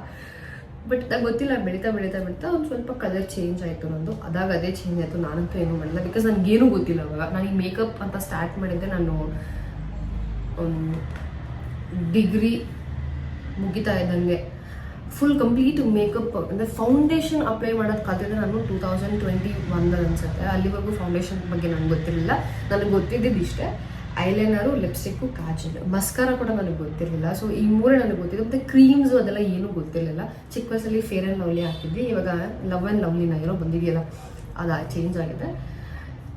ಬಟ್ ನಂಗೆ ಗೊತ್ತಿಲ್ಲ, ಬೆಳೀತಾ ಒಂದು ಸ್ವಲ್ಪ ಕಲರ್ ಚೇಂಜ್ ಆಯಿತು ನಂದು. ಅದೇ ಚೇಂಜ್ ಆಯಿತು. ನಾನಂತೂ ಏನೂ ಮಾಡಿಲ್ಲ, ಬಿಕಾಸ್ ನನಗೇನೂ ಗೊತ್ತಿಲ್ಲ ಅವಾಗ. ನಾನು ಈ ಮೇಕಪ್ ಅಂತ ಸ್ಟಾರ್ಟ್ ಮಾಡಿದ್ದೆ ನಾನು ಡಿಗ್ರಿ ಮುಗಿತಾ ಇದ್ದಂಗೆ. ಫುಲ್ ಕಂಪ್ಲೀಟ್ ಮೇಕಪ್ ಅಂದರೆ ಫೌಂಡೇಶನ್ ಅಪ್ಲೈ ಮಾಡೋದು ಕಲಿತಿದ್ದೆ ನಾನು 2021 ಅನ್ಸುತ್ತೆ. ಅಲ್ಲಿವರೆಗೂ ಫೌಂಡೇಶನ್ ಬಗ್ಗೆ ನನಗೆ ಗೊತ್ತಿರಲಿಲ್ಲ. ನನಗೆ ಗೊತ್ತಿದ್ದಿದ್ದು ಇಷ್ಟೇ, ಐಲೈನರು, ಲಿಪ್ಸ್ಟಿಕ್ಕು, ಕಾಜಲ್, ಮಸ್ಕಾರ ಕೂಡ ನನಗೆ ಗೊತ್ತಿರಲಿಲ್ಲ. ಸೊ ಈ ಮೂರೇ ನನಗೆ ಗೊತ್ತಿದ್ದು. ಮತ್ತು ಕ್ರೀಮ್ಸು ಅದೆಲ್ಲ ಏನೂ ಗೊತ್ತಿರಲಿಲ್ಲ. ಚಿಕ್ಕ ವಯಸ್ಸಲ್ಲಿ ಫೇರ್ ಆ್ಯಂಡ್ ಲವ್ಲಿ ಹಾಕಿದ್ವಿ, ಇವಾಗ ಲವ್ ಆ್ಯಂಡ್ ಲವ್ಲಿನ ಏನೋ ಬಂದಿದೆಯಲ್ಲ, ಅದು ಚೇಂಜ್ ಆಗಿದೆ.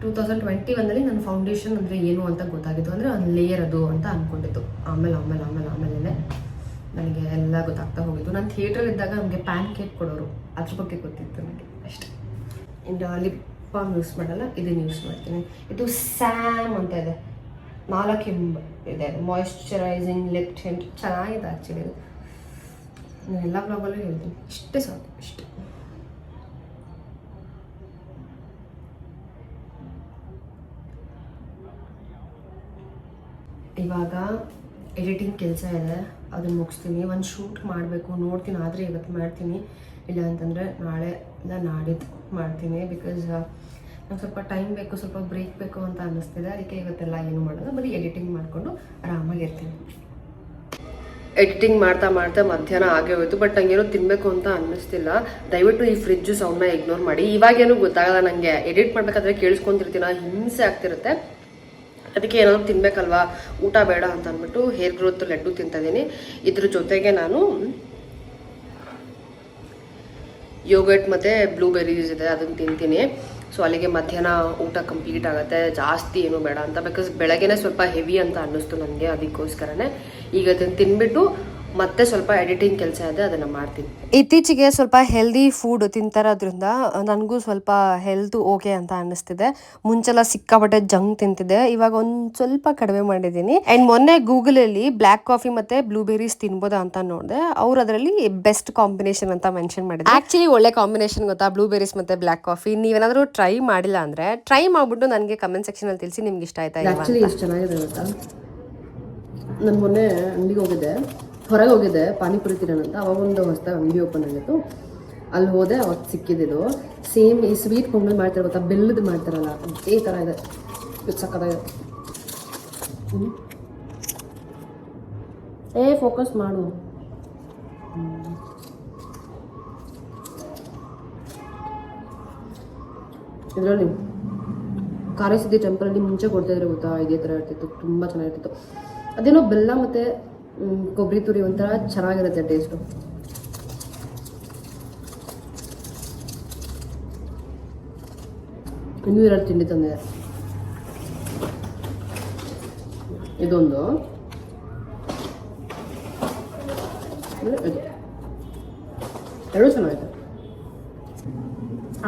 2021 ನನ್ನ ಫೌಂಡೇಶನ್ ಅಂದರೆ ಏನು ಅಂತ ಗೊತ್ತಾಗಿದ್ದು, ಅಂದರೆ ಒಂದು ಲೇಯರ್ ಅದು ಅಂತ ಅಂದ್ಕೊಂಡಿದ್ದು. ಆಮೇಲೆ ನನಗೆ ಎಲ್ಲ ಗೊತ್ತಾಗ್ತಾ ಹೋಗಿದ್ದು. ನಾನು ಥಿಯೇಟ್ರಲ್ಲಿದ್ದಾಗ ನಮಗೆ ಪ್ಯಾನ್ ಕೇಕ್ ಕೊಡೋರು, ಅದ್ರ ಬಗ್ಗೆ ಗೊತ್ತಿತ್ತು ನನಗೆ ಅಷ್ಟೇ. ಇನ್ನು ಲಿಪ್ ಬಾಮ್ ಯೂಸ್ ಮಾಡಲ್ಲ, ಇದನ್ನು ಯೂಸ್ ಮಾಡ್ತೀನಿ. ಇದು ಸ್ಯಾಮ್ ಅಂತ ಇದೆ, 4 ಇದೆ, ಮಾಯಿಶ್ಚರೈಸಿಂಗ್ ಲಿಪ್ ಟಿಂಟ್. ಚೆನ್ನಾಗಿದೆ ಆ್ಯಕ್ಚುಲಿ. ಇದು ನಾನು ಎಲ್ಲ ಬ್ಲಾಗಲ್ಲೂ ಹೇಳ್ತೀನಿ, ಇಷ್ಟೇ ಸಾಕು, ಇಷ್ಟೇ. ಇವಾಗ ಎಡಿಟಿಂಗ್ ಕೆಲಸ ಇದೆ, ಅದನ್ನು ಮುಗಿಸ್ತೀನಿ. ಒಂದು ಶೂಟ್ ಮಾಡಬೇಕು, ನೋಡ್ತೀನಿ. ಆದರೆ ಇವತ್ತು ಮಾಡ್ತೀನಿ, ಇಲ್ಲ ಅಂತಂದರೆ ನಾಳೆ ಇಲ್ಲ ನಾಡಿದ್ದು ಮಾಡ್ತೀನಿ. ಬಿಕಾಸ್ ನಂಗೆ ಸ್ವಲ್ಪ ಟೈಮ್ ಬೇಕು, ಸ್ವಲ್ಪ ಬ್ರೇಕ್ ಬೇಕು ಅಂತ ಅನ್ನಿಸ್ತಿದೆ. ಅದಕ್ಕೆ ಇವತ್ತೆಲ್ಲ ಏನು ಮಾಡೋದು, ಬರೀ ಎಡಿಟಿಂಗ್ ಮಾಡಿಕೊಂಡು ಆರಾಮಾಗಿರ್ತೀನಿ. ಎಡಿಟಿಂಗ್ ಮಾಡ್ತಾ ಮಾಡ್ತಾ ಮಧ್ಯಾಹ್ನ ಆಗೇ ಹೋಯ್ತು. ಬಟ್ ನಂಗೇನೋ ತಿನ್ನಬೇಕು ಅಂತ ಅನ್ನಿಸ್ತಿಲ್ಲ. ದಯವಿಟ್ಟು ಈ ಫ್ರಿಡ್ಜ್ ಸೌಂಡ್ನ ಇಗ್ನೋರ್ ಮಾಡಿ. ಇವಾಗೇನು ಗೊತ್ತಾಗಲ್ಲ ನನಗೆ, ಎಡಿಟ್ ಮಾಡಬೇಕಾದ್ರೆ ಕೇಳಿಸ್ಕೊಂತಿರ್ತೀನ, ಹಿಂಸೆ ಆಗ್ತಿರುತ್ತೆ. ಅದಕ್ಕೆ ಏನಾದರೂ ತಿನ್ನಬೇಕಲ್ವಾ, ಊಟ ಬೇಡ ಅಂತ ಅಂದ್ಬಿಟ್ಟು ಹೇರ್ ಗ್ರೋತ್ ಲಡ್ಡು ತಿಂತಿದ್ದೀನಿ. ಇದ್ರ ಜೊತೆಗೆ ನಾನು ಯೋಗರ್ಟ್ ಮತ್ತು ಬ್ಲೂಬೆರೀಸ್ ಇದೆ, ಅದನ್ನು ತಿಂತೀನಿ. ಸೊ ಅಲ್ಲಿಗೆ ಮಧ್ಯಾಹ್ನ ಊಟ ಕಂಪ್ಲೀಟ್ ಆಗುತ್ತೆ. ಜಾಸ್ತಿ ಏನೂ ಬೇಡ ಅಂತ, ಬಿಕಾಸ್ ಬೆಳಗ್ಗೆನೇ ಸ್ವಲ್ಪ ಹೆವಿ ಅಂತ ಅನ್ನಿಸ್ತು ನನಗೆ. ಅದಕ್ಕೋಸ್ಕರನೇ ಈಗ ಅದನ್ನು ತಿನ್ಬಿಟ್ಟು ಮತ್ತೆ ಸ್ವಲ್ಪ ಎಡಿಟಿಂಗ್ ಕೆಲಸ ಇದೆ, ಅದನ್ನು ಮಾಡ್ತೀನಿ. ಇತ್ತೀಚೆಗೆ ಸ್ವಲ್ಪ ಹೆಲ್ದಿ ಫುಡ್ ತಿಂತಾರೋದ್ರಿಂದ ನನಗೂ ಸ್ವಲ್ಪ ಹೆಲ್ತ್ ಓಕೆ ಅಂತ ಅನ್ನಿಸ್ತಿದೆ. ಮುಂಚೆಲ್ಲ ಸಿಕ್ಕಾಪಟ್ಟೆ ಜಂಕ್ ತಿಂತಿದ್ದೆ, ಇವಾಗ ಒಂದು ಸ್ವಲ್ಪ ಕಡಿಮೆ ಮಾಡಿದ್ದೀನಿ. ಆ್ಯಂಡ್ ಮೊನ್ನೆ ಗೂಗಲಲ್ಲಿ ಬ್ಲ್ಯಾಕ್ ಕಾಫಿ ಮತ್ತು ಬ್ಲೂಬೆರೀಸ್ ತಿನ್ಬೋದಾ ಅಂತ ನೋಡಿದೆ. ಅವ್ರು ಅದರಲ್ಲಿ ಬೆಸ್ಟ್ ಕಾಂಬಿನೇಷನ್ ಅಂತ ಮೆನ್ಷನ್ ಮಾಡಿದ್ರು. ಆ್ಯಕ್ಚುಲಿ ಒಳ್ಳೆ ಕಾಂಬಿನೇಷನ್ ಗೊತ್ತಾ, ಬ್ಲೂಬೆರೀಸ್ ಮತ್ತು ಬ್ಲ್ಯಾಕ್ ಕಾಫಿ. ನೀವೇನಾದರೂ ಟ್ರೈ ಮಾಡಿಲ್ಲ ಅಂದರೆ ಟ್ರೈ ಮಾಡಿಬಿಟ್ಟು ನನಗೆ ಕಮೆಂಟ್ ಸೆಕ್ಷನಲ್ಲಿ ತಿಳಿಸಿ ನಿಮ್ಗೆ ಇಷ್ಟ ಆಯ್ತಾ. ಆ್ಯಕ್ಚುಲಿ ಎಷ್ಟು ಚೆನ್ನಾಗಿದೆ ಗೊತ್ತಾ. ನಾನು ಮೊನ್ನೆ ಅಂಗಡಿಗೆ ಹೋಗಿದ್ದೆ, ಹೊರಗೆ ಹೋಗಿದ್ದೆ ಪಾನಿಪುರಿ ತಿನ್ನೋಣ ಅಂತ. ಅವಾಗ ಒಂದು ಹೊಸದಾಗಿ ಅಂಗಡಿ ಓಪನ್ ಆಗಿತ್ತು, ಅಲ್ಲಿ ಹೋದೆ. ಅವಾಗ ಸಿಕ್ಕಿದ್ದು ಸೇಮ್ ಈ ಸ್ವೀಟ್ ಪೊಂಗಲ್ ಮಾಡ್ತಾರೆ ಗೊತ್ತಾ, ಬೆಲ್ಲದ ಮಾಡ್ತಾರಲ್ಲ, ಈ ಥರ ಇದೆ. ಸಕ್ಕತ್ತಾಗಿದೆ. ಫೋಕಸ್ ಮಾಡು. ಇದರಲ್ಲಿ ಖಾರ ಸಿದ್ದಿ ಟೆಂಪಲಲ್ಲಿ ಮುಂಚೆ ಕೊಡ್ತಾಯಿದ್ರೆ ಗೊತ್ತಾ, ಇದೇ ಥರ ಇರ್ತಿತ್ತು, ತುಂಬ ಚೆನ್ನಾಗಿರ್ತಿತ್ತು. ಅದೇನೋ ಬೆಲ್ಲ ಮತ್ತು ಕೊಬ್ಬರಿ ತುರಿ ಒಂಥರ ಚೆನ್ನಾಗಿರುತ್ತೆ ಟೇಸ್ಟು. ಇನ್ನೂ 2 ತಿಂಡಿ ತಂದಿದೆ. ಇದೊಂದು, ಇದು 2 ಚೆನ್ನಾಗಿದೆ.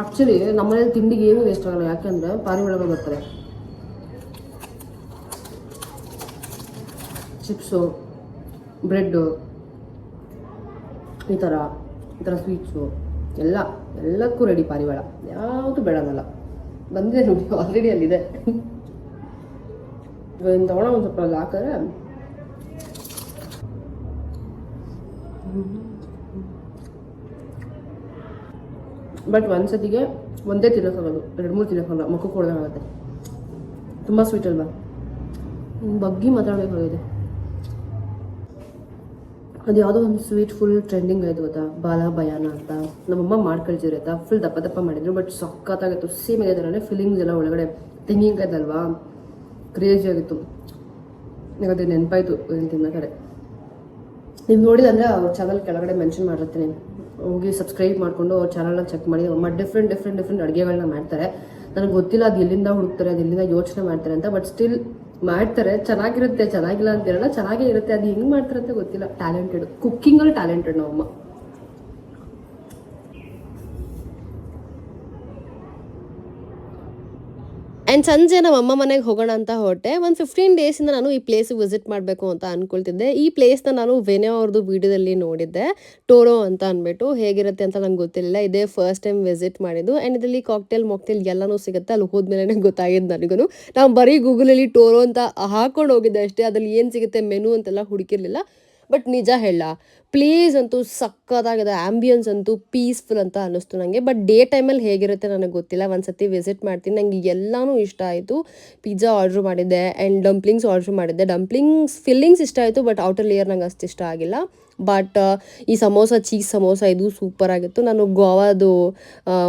ಆ್ಯಕ್ಚುಲಿ ನಮ್ಮನೇಲಿ ತಿಂಡಿಗೆ ಏನೂ ವೇಸ್ಟ್ ಆಗಲ್ಲ, ಯಾಕೆಂದರೆ ಪಾರಿವಾಳಗಳು ಬರ್ತಾರೆ. ಚಿಪ್ಸು, ಬ್ರೆಡ್ಡು, ಈ ಥರ ಸ್ವೀಟ್ಸು ಎಲ್ಲಕ್ಕೂ ರೆಡಿ ಪಾರಿವಾಳ. ಯಾವುದು ಬೇಡ ಅನ್ನಲ್ಲ. ಬಂದಿದೆ ನೋಡಿ, ಆಲ್ರೆಡಿ ಅಲ್ಲಿದೆ. ಇನ್ನು ತಗೊಳ್ಳೋ ಒಂದು ಸ್ವಲ್ಪ ಅಲ್ಲಿ ಹಾಕಿದ್ರೆ ಬಟ್ ಒಂದ್ಸತಿಗೆ ಒಂದೇ ತಿನ್ನೋಕ್ಕಾಗೋದು, 2-3 ತಿನ್ನೋಕ್ಕಾಗಲ್ಲ, ಮಕ್ಕಳು ಕೊಡೋದಾಗುತ್ತೆ. ತುಂಬ ಸ್ವೀಟ್ ಅಲ್ವಾ, ಬಗ್ಗಿ ಮಾತಾಡಬೇಕಾಗಿದೆ. ಅದು ಯಾವುದೋ ಒಂದು ಸ್ವೀಟ್ ಫುಲ್ ಟ್ರೆಂಡಿಂಗ್ ಆಯಿತು ಗೊತ್ತಾ, ಬಾಲ ಬಯಾನ ಅಂತ. ನಮ್ಮಮ್ಮ ಮಾಡ್ಕೊಳ್ತಿದ್ರು ಆಯ್ತಾ, ಫುಲ್ ದಪ್ಪ ದಪ್ಪ ಮಾಡಿದ್ರು, ಬಟ್ ಸಕ್ಕತ್ತಾಗಿತ್ತು. ಸೇಮ್ ಇದೆ ಥರನೇ ಫಿಲ್ಲಿಂಗ್ಸ್ ಎಲ್ಲ ಒಳಗಡೆ ತೆಂಗಿನಕಾಯ್ದಲ್ವಾ, ಕ್ರೇಜಿ ಆಗಿತ್ತು. ನನಗೆ ಅದು ನೆನಪಾಯಿತು ತಿನ್ನಬೇಕಾದ್ರೆ. ನೀವು ನೋಡಿದಂದರೆ ಅವ್ರ ಚಾನಲ್ ಕೆಳಗಡೆ ಮೆನ್ಷನ್ ಮಾಡಿರ್ತೀನಿ, ಹೋಗಿ ಸಬ್ಸ್ಕ್ರೈಬ್ ಮಾಡಿಕೊಂಡು ಅವ್ರ ಚಾನಲ್ನ ಚೆಕ್ ಮಾಡಿ. ಅಮ್ಮ ಡಿಫ್ರೆಂಟ್ ಅಡುಗೆಗಳನ್ನ ಮಾಡ್ತಾರೆ. ನನಗೆ ಗೊತ್ತಿಲ್ಲ ಅದು ಎಲ್ಲಿಂದ ಹುಡುಕ್ತಾರೆ, ಅದು ಎಲ್ಲಿಂದ ಯೋಚನೆ ಮಾಡ್ತಾರೆ ಅಂತ, ಬಟ್ ಸ್ಟಿಲ್ ಮಾಡ್ತಾರೆ. ಚೆನ್ನಾಗಿರುತ್ತೆ, ಚೆನ್ನಾಗಿಲ್ಲ ಅಂತಿರಲ್ಲ, ಚೆನ್ನಾಗೇ ಇರುತ್ತೆ. ಅದು ಹೆಂಗೆ ಮಾಡ್ತಾರೆ ಅಂತ ಗೊತ್ತಿಲ್ಲ. ಟ್ಯಾಲೆಂಟೆಡ್, ಕುಕ್ಕಿಂಗಲ್ಲಿ ಟ್ಯಾಲೆಂಟೆಡ್ ನಮ್ಮಮ್ಮ. ಆ್ಯಂಡ್ ಸಂಜೆ ನಮ್ಮ ಅಮ್ಮ ಮನೆಗೆ ಹೋಗೋಣ ಅಂತ ಹೊರಟೆ. ಒಂದು 15 ಡೇಸಿಂದ ನಾನು ಈ ಪ್ಲೇಸ್ ವಿಸಿಟ್ ಮಾಡಬೇಕು ಅಂತ ಅಂದ್ಕೊಳ್ತಿದ್ದೆ. ಈ ಪ್ಲೇಸ್ನ ನಾನು ವೆನ್ಯೋ ಅವ್ರದ್ದು ವೀಡಿಯೋದಲ್ಲಿ ನೋಡಿದ್ದೆ, ಟೋರೋ ಅಂತ ಅಂದ್ಬಿಟ್ಟು. ಹೇಗಿರುತ್ತೆ ಅಂತ ನಂಗೆ ಗೊತ್ತಿಲ್ಲ, ಇದೇ ಫಸ್ಟ್ ಟೈಮ್ ವಿಸಿಟ್ ಮಾಡಿದ್ದು. ಆ್ಯಂಡ್ ಇದರಲ್ಲಿ ಕಾಕ್ಟೇಲ್ ಮಾಕ್ಟೇಲ್ ಎಲ್ಲನೂ ಸಿಗುತ್ತೆ. ಅಲ್ಲಿ ಹೋದ್ಮೇಲೆ ಗೊತ್ತಾಗಿದ್ದು ನನಗೂ. ನಾವು ಬರೀ ಗೂಗಲಲ್ಲಿ ಟೋರೋ ಅಂತ ಹಾಕೊಂಡು ಹೋಗಿದ್ದೆ ಅಷ್ಟೇ, ಅದ್ರಲ್ಲಿ ಏನು ಸಿಗುತ್ತೆ ಮೆನು ಅಂತೆಲ್ಲ ಹುಡುಕಿರಲಿಲ್ಲ. ಬಟ್ ನಿಜ ಹೇಳ, ಪ್ಲೇಸ್ ಅಂತೂ ಸಕ್ಕತ್ತಾಗಿದೆ. ಆ್ಯಂಬಿಯನ್ಸ್ ಅಂತೂ ಪೀಸ್ಫುಲ್ ಅಂತ ಅನ್ನಿಸ್ತು ನನಗೆ. ಬಟ್ ಡೇ ಟೈಮಲ್ಲಿ ಹೇಗಿರುತ್ತೆ ನನಗೆ ಗೊತ್ತಿಲ್ಲ. ಒಂದು ಸತಿ ವಿಸಿಟ್ ಮಾಡ್ತೀನಿ. ನನಗೆ ಎಲ್ಲನೂ ಇಷ್ಟ ಆಯಿತು. ಪಿಜ್ಜಾ ಆರ್ಡ್ರ್ ಮಾಡಿದ್ದೆ ಆ್ಯಂಡ್ ಡಂಪ್ಲಿಂಗ್ಸ್ ಆರ್ಡ್ರ್ ಮಾಡಿದ್ದೆ. ಡಂಪ್ಲಿಂಗ್ಸ್ ಫಿಲ್ಲಿಂಗ್ಸ್ ಇಷ್ಟ ಆಯಿತು, ಬಟ್ ಔಟರ್ ಲೇಯರ್ ನಂಗೆ ಅಷ್ಟು ಇಷ್ಟ ಆಗಿಲ್ಲ. ಬಟ್ ಈ ಸಮೋಸ, ಚೀಸ್ ಸಮೋಸ ಇದು ಸೂಪರ್ ಆಗಿತ್ತು. ನಾನು ಗೋವಾದು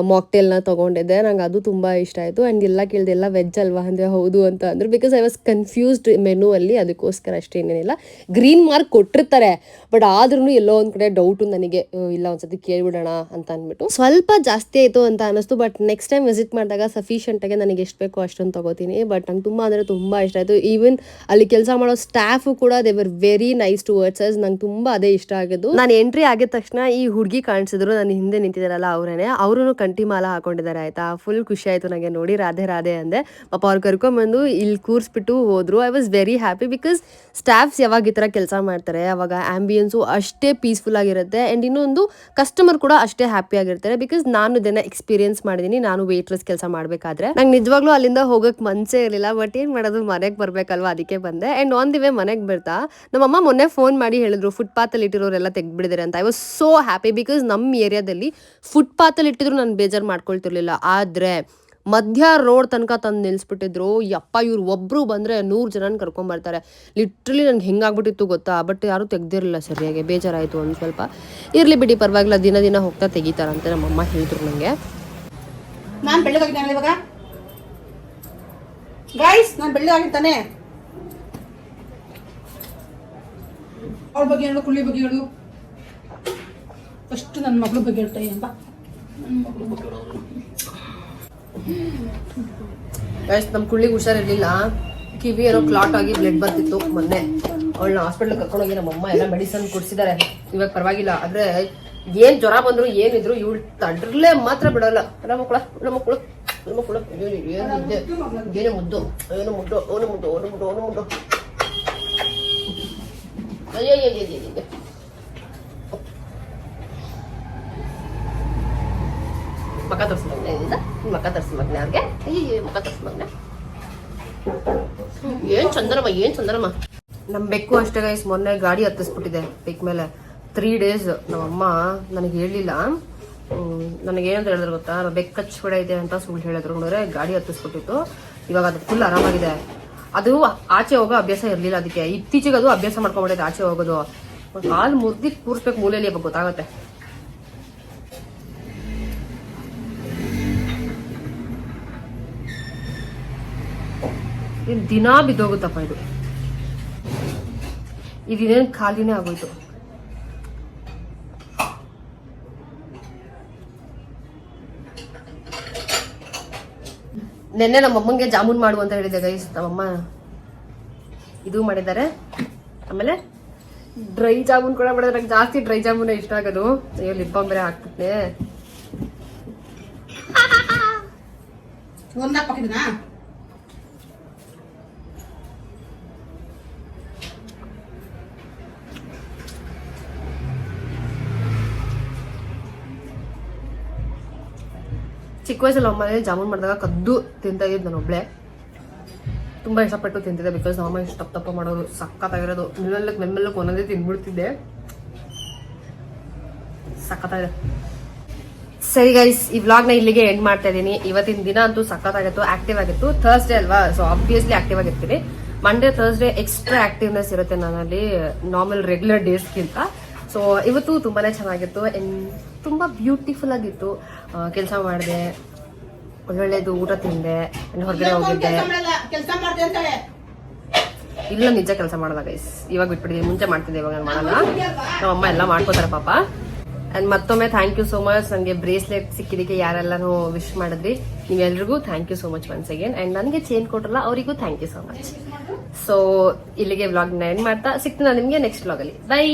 ಮಾಕ್ಟೇಲ್ನ ತೊಗೊಂಡಿದ್ದೆ, ನಂಗೆ ಅದು ತುಂಬ ಇಷ್ಟ ಆಯಿತು. ಆ್ಯಂಡ್ ಎಲ್ಲ ಕೇಳಿದೆ, ಎಲ್ಲ ವೆಜ್ ಅಲ್ವಾ ಅಂದರೆ ಹೌದು ಅಂತ ಅಂದರು. Because I was confused menu ಅಲ್ಲಿ, ಅದಕ್ಕೋಸ್ಕರ ಅಷ್ಟೇನೇನಿಲ್ಲ. ಗ್ರೀನ್ ಮಾರ್ಕ್ ಕೊಟ್ಟಿರ್ತಾರೆ, ಬಟ್ ಆದ್ರೂ ಎಲ್ಲೋ ಒಂದು ಕಡೆ ಡೌಟು ನನಗೆ, ಇಲ್ಲ ಒಂದ್ಸತಿ ಕೇಳ್ಬಿಡೋಣ ಅಂತ ಅಂದ್ಬಿಟ್ಟು. ಸ್ವಲ್ಪ ಜಾಸ್ತಿ ಆಯಿತು ಅಂತ ಅನ್ನಿಸ್ತು. ಬಟ್ ನೆಕ್ಸ್ಟ್ ಟೈಮ್ ವಿಸಿಟ್ ಮಾಡಿದಾಗ ಸಫಿಷಿಯೆಂಟಾಗಿ ನನಗೆ ಎಷ್ಟು ಬೇಕೋ ಅಷ್ಟೊಂದು ತೊಗೋತೀನಿ. ಬಟ್ ನಂಗೆ ತುಂಬ ಅಂದರೆ ತುಂಬ ಇಷ್ಟ ಆಯಿತು. ಈವನ್ ಅಲ್ಲಿ ಕೆಲಸ ಮಾಡೋ ಸ್ಟಾಫು ಕೂಡ they were very nice towards us. ನಂಗೆ ತುಂಬ ಅದೇ ಇಷ್ಟ ಆಗಿದ್ದು. ನಾನು ಎಂಟ್ರಿ ಆಗಿದ ತಕ್ಷಣ ಈ ಹುಡುಗಿ ಕಾಣಿಸಿದ್ರು, ನನ್ನ ಹಿಂದೆ ನಿಂತಿದ್ದಾರಲ್ಲ ಅವರೇನೆ. ಅವರು ಕಂಠಿ ಮಾಲ ಹಾಕೊಂಡಿದ್ದಾರೆ ಆಯ್ತಾ. ಫುಲ್ ಖುಷಿ ಆಯಿತು ನನಗೆ ನೋಡಿ. ರಾಧೆ ರಾಧೆ ಅಂದೆ. ಪಾಪ ಅವ್ರು ಕರ್ಕೊಂಬಂದು ಇಲ್ಲಿ ಕೂರಿಸ್ಬಿಟ್ಟು ಹೋದ್ರು. I was very happy because staffs ಯಾವಾಗ ಈ ಥರ ಕೆಲಸ ಮಾಡ್ತಾರೆ ಅವಾಗ ಆ್ಯಂಬಿಯನ್ಸು ಅಷ್ಟು ಅಷ್ಟೇ ಪೀಸ್ಫುಲ್ ಆಗಿರುತ್ತೆ. ಆ್ಯಂಡ್ ಇನ್ನೊಂದು ಕಸ್ಟಮರ್ ಕೂಡ ಅಷ್ಟೇ ಹ್ಯಾಪಿ ಆಗಿರ್ತಾರೆ. ಬಿಕಾಸ್ ನಾನು ಇದನ್ನ ಎಕ್ಸ್ಪೀರಿಯನ್ಸ್ ಮಾಡಿದ್ದೀನಿ. ನಾನು ವೇಟ್ರೆಸ್ ಕೆಲಸ ಮಾಡಬೇಕಾದ್ರೆ ನಂಗೆ ನಿಜವಾಗ್ಲೂ ಅಲ್ಲಿಂದ ಹೋಗಕ್ಕೆ ಮನಸ್ಸೇ ಇರಲಿಲ್ಲ. ಬಟ್ ಏನು ಮಾಡೋದು, ಮನೆಗೆ ಬರಬೇಕಲ್ವಾ, ಅದಕ್ಕೆ ಬಂದೆ. ಆ್ಯಂಡ್ ಆನ್ ದಿ ವೇ ಮನೆಗೆ ಬರ್ತಾ ನಮ್ಮಮ್ಮ ಮೊನ್ನೆ ಫೋನ್ ಮಾಡಿ ಹೇಳಿದ್ರು ಫುಟ್ಪಾತಲ್ಲಿ ಇಟ್ಟಿರೋರೆಲ್ಲ ತೆಗ್ದುಬಿಡಿದಾರೆ ಅಂತ. I was so happy. Because ನಮ್ಮ ಏರಿಯಾದಲ್ಲಿ ಫುಟ್ಪಾತಲ್ಲಿ ಇಟ್ಟಿದ್ರು ನಾನು ಬೇಜಾರು ಮಾಡ್ಕೊಳ್ತಿರ್ಲಿಲ್ಲ. ಆದರೆ ಮಧ್ಯ ರೋಡ್ ತನಕ ತಂದು ನಿಲ್ಲಿಸ್ಬಿಟ್ಟಿದ್ರು. ಯಪ್ಪ, ಇವ್ರು ಒಬ್ಬರು ಬಂದರೆ 100 ಜನನ ಕರ್ಕೊಂಬರ್ತಾರೆ. ಲಿಟ್ರಲಿ ನನಗೆ ಹೆಂಗಾಗ್ಬಿಟ್ಟಿತ್ತು ಗೊತ್ತಾ. ಬಟ್ ಯಾರೂ ತೆಗ್ದಿರಲಿಲ್ಲ ಸರಿಯಾಗಿ, ಬೇಜಾರಾಯಿತು ಒಂದು ಸ್ವಲ್ಪ. ಇರಲಿ ಬಿಡಿ, ಪರವಾಗಿಲ್ಲ, ದಿನ ಹೋಗ್ತಾ ತೆಗಿತಾರಂತೆ ನಮ್ಮಮ್ಮ ಹೇಳಿದ್ರು ನನಗೆ. ನಾನು ಬೆಳ್ಳಗಾಗಿದ್ದಾನೆ ಇವಾಗ ಗೈಸ್, ನಾನು ಬೆಳ್ಳಗಾಗಿರ್ತಾನೆ. ಅವ್ರ ಬಗ್ಗೆ ಹೇಳು, ಕುಳ್ಳಿ ಬಗ್ಗೆ ಹೇಳು. ಫಸ್ಟ್ ನನ್ನ ಮಗಳ ಬಗ್ಗೆ ಹೇಳ್ತಾ ಅಂತ. ನನ್ನ ಮಗಳ ಬಗ್ಗೆ ಹೇಳೋದು ಗೈಸ್, ನಮ್ಮ ಕುಳ್ಳಿಗೆ ಹುಷಾರಿರ್ಲಿಲ್ಲ. ಕಿವಿ ಏನೋ ಕ್ಲಾಟ್ ಆಗಿ ಬ್ಲಡ್ ಬರ್ತಿತ್ತು. ಮೊನ್ನೆ ಅವಳನ್ನ ಹಾಸ್ಪಿಟ್ಲ್ ಕರ್ಕೊಂಡೋಗಿ ನಮ್ಮಮ್ಮ ಎಲ್ಲ ಮೆಡಿಸನ್ ಕೊಡ್ಸಿದ್ದಾರೆ. ಇವಾಗ ಪರವಾಗಿಲ್ಲ. ಆದ್ರೆ ಏನ್ ಜ್ವರ ಬಂದ್ರು ಏನಿದ್ರು ಇವಳು ತಡ್ರಲ್ಲೇ ಮಾತ್ರ ಬಿಡಲ್ಲ. ನಮ್ಮ ಮಕ್ಕಳು ಏನು ಮುದ್ದು ಅಯ್ಯೋ. ಮಕ್ಕ ತೋರಿಸಿ ಮಗನ, ಮಕ್ಕ ತೋರಿಸಿ ಮಗನ, ಅವ್ರಿಗೆ ಮಕ್ಕ ತೋರಿಸಿ ಮಗನ. ಏನ್ ಚಂದನಮ್ಮ. ನಮ್ ಬೆಕ್ಕು ಅಷ್ಟೇ ಗೈಸ್, ಮೊನ್ನೆ ಗಾಡಿ ಹತ್ತಿಸ್ಬಿಟ್ಟಿದೆ ಬೆಕ್ ಮೇಲೆ. 3 days ನಮ್ಮಮ್ಮ ನನಗೆ ಹೇಳಿಲ್ಲ. ನನಗೇನಂತ ಹೇಳಿದ್ರು ಗೊತ್ತಾ, ಬೆಕ್ಕು ಕಚ್ಬಿಡ ಇದೆ ಅಂತ ಸುಳ್ಳು ಹೇಳಿದ್ರು. ನೋಡ್ರೆ ಗಾಡಿ ಹತ್ತಿಸ್ಬಿಟ್ಟಿತ್ತು. ಇವಾಗ ಅದು ಫುಲ್ ಆರಾಮಾಗಿದೆ. ಅದು ಆಚೆ ಹೋಗೋ ಅಭ್ಯಾಸ ಇರ್ಲಿಲ್ಲ ಅದಕ್ಕೆ. ಇತ್ತೀಚೆಗೆ ಅದು ಅಭ್ಯಾಸ ಮಾಡ್ಕೊಂಡ್ಬಿಟ್ಟಿದೆ ಆಚೆ ಹೋಗೋದು. ಕಾಲು ಮುರ್ದಿ ಕೂರ್ಸ್ಬೇಕು ಮೂಲೆಯಲ್ಲಿ, ಇವಾಗ ಗೊತ್ತಾಗತ್ತೆ. ದಿನ ಬಿದ್ದೋಗುತ್ತಪ್ಪ ಇದು. ಇದೇನು ಖಾಲಿನೇ ಆಗೋಯ್ತು. ನೆನ್ನೆ ನಮ್ಮಮ್ಮಂಗೆ ಜಾಮೂನ್ ಮಾಡು ಅಂತ ಹೇಳಿದೆ ಗೈಸ್. ನಮ್ಮಮ್ಮ ಇದು ಮಾಡಿದ್ದಾರೆ. ಆಮೇಲೆ ಡ್ರೈ ಜಾಮೂನ್ ಕೂಡ ಮಾಡಿದ್ರೆ. ನಂಗೆ ಜಾಸ್ತಿ ಡ್ರೈ ಜಾಮೂನ್ ಇಷ್ಟ ಆಗೋದು. ಅಯ್ಯೋ, ಲಿಪ್ ಬಾಮ್ ಬೇರೆ ಹಾಕ್ಬಿಟ್ಟೆ. ಚಿಕ್ಕ ವಯಸ್ಸಲ್ಲಿ ಅಮ್ಮ ಜಾಮೂನ್ ಮಾಡಿದಾಗ ಕದ್ದು ತಿಂತಾ ಇದ್ದು ನಾನು ಒಬ್ಳೆ. ತುಂಬಾ ಇಷ್ಟಪಟ್ಟು ತಿಂತಿದ್ದೆ. ಬಿಕಾಸ್ ನಮ್ಮ ಇಷ್ಟು ತಪ್ಪ ಮಾಡೋರು, ಸಕ್ಕತ್ತಾಗಿರೋದು. ಮೆಲ್ಲಕ್ಕೆ ಒಂದೊಂದೇ ತಿಂದ್ಬಿಡ್ತಿದ್ದೆ. ಸಕ್ಕತ್ತಾಗಿದೆ. ಸರಿ ಗೈಸ್, ಈ ವ್ಲಾಗ್ನ ಇಲ್ಲಿಗೆ ಎಂಡ್ ಮಾಡ್ತಾ ಇದ್ದೀನಿ. ಇವತ್ತಿನ ದಿನ ಅಂತೂ ಸಕ್ಕತ್ತಾಗಿತ್ತು, ಆಕ್ಟಿವ್ ಆಗಿತ್ತು. ಥರ್ಸ್ಡೇ ಅಲ್ವಾ, ಸೊ ಆಬ್ವಿಯಸ್ಲಿ ಆಕ್ಟಿವ್ ಆಗಿರ್ತೀನಿ. ಮಂಡೇ ಥರ್ಸ್ಡೇ ಎಕ್ಸ್ಟ್ರಾ ಆಕ್ಟಿವ್ನೆಸ್ ಇರುತ್ತೆ ನನ್ನಲ್ಲಿ ನಾರ್ಮಲ್ ರೆಗ್ಯುಲರ್ ಡೇಸ್ಗಿಂತ. ಸೊ ಇವತ್ತು ತುಂಬಾನೇ ಚೆನ್ನಾಗಿತ್ತು. ತುಂಬಾ ಬ್ಯೂಟಿಫುಲ್ ಆಗಿತ್ತು. ಕೆಲಸ ಮಾಡಿದೆ, ಒಳ್ಳೊಳ್ಳೆದು ಊಟ ತಿಂದೆ, ಹೊರಗಡೆ ಹೋಗಿದ್ದೆ. ಇಲ್ಲ, ನಿಜ ಕೆಲಸ ಮಾಡಲ್ಲ ಗೈಸ್. ಇವಾಗ ಬಿಟ್ಬಿಟ್ಟಿದ್ದೀನಿ. ಮುಂಚೆ ಮಾಡ್ತಿದ್ದೆ, ಇವಾಗ ನಾನು ಮಾಡಲ್ಲ. ನಮ್ಮಮ್ಮ ಎಲ್ಲ ಮಾಡ್ಕೋತಾರೆ ಪಾಪ. ಅಂಡ್ ಮತ್ತೊಮ್ಮೆ ಥ್ಯಾಂಕ್ ಯು ಸೋ ಮಚ್. ನನಗೆ ಬ್ರೇಸ್ಲೆಟ್ ಸಿಕ್ಕಿದ್ದಕ್ಕೆ ಯಾರೆಲ್ಲಾನು ವಿಶ್ ಮಾಡಿದ್ರಿ, ನೀವೆಲ್ರಿಗೂ thank you so much once again. And ನನಗೆ ಚೇನ್ ಕೊಟ್ರಲ್ಲ ಅವರಿಗೂ thank you so much. So ಇಲ್ಲಿಗೆ ವ್ಲಾಗ್ನ ಎಂಡ್ ಮಾಡ್ತಾ ಸಿಗ್ತೀನಿ ನಿಮಗೆ ನೆಕ್ಸ್ಟ್ ವ್ಲಾಗಲ್ಲಿ. ಬೈ.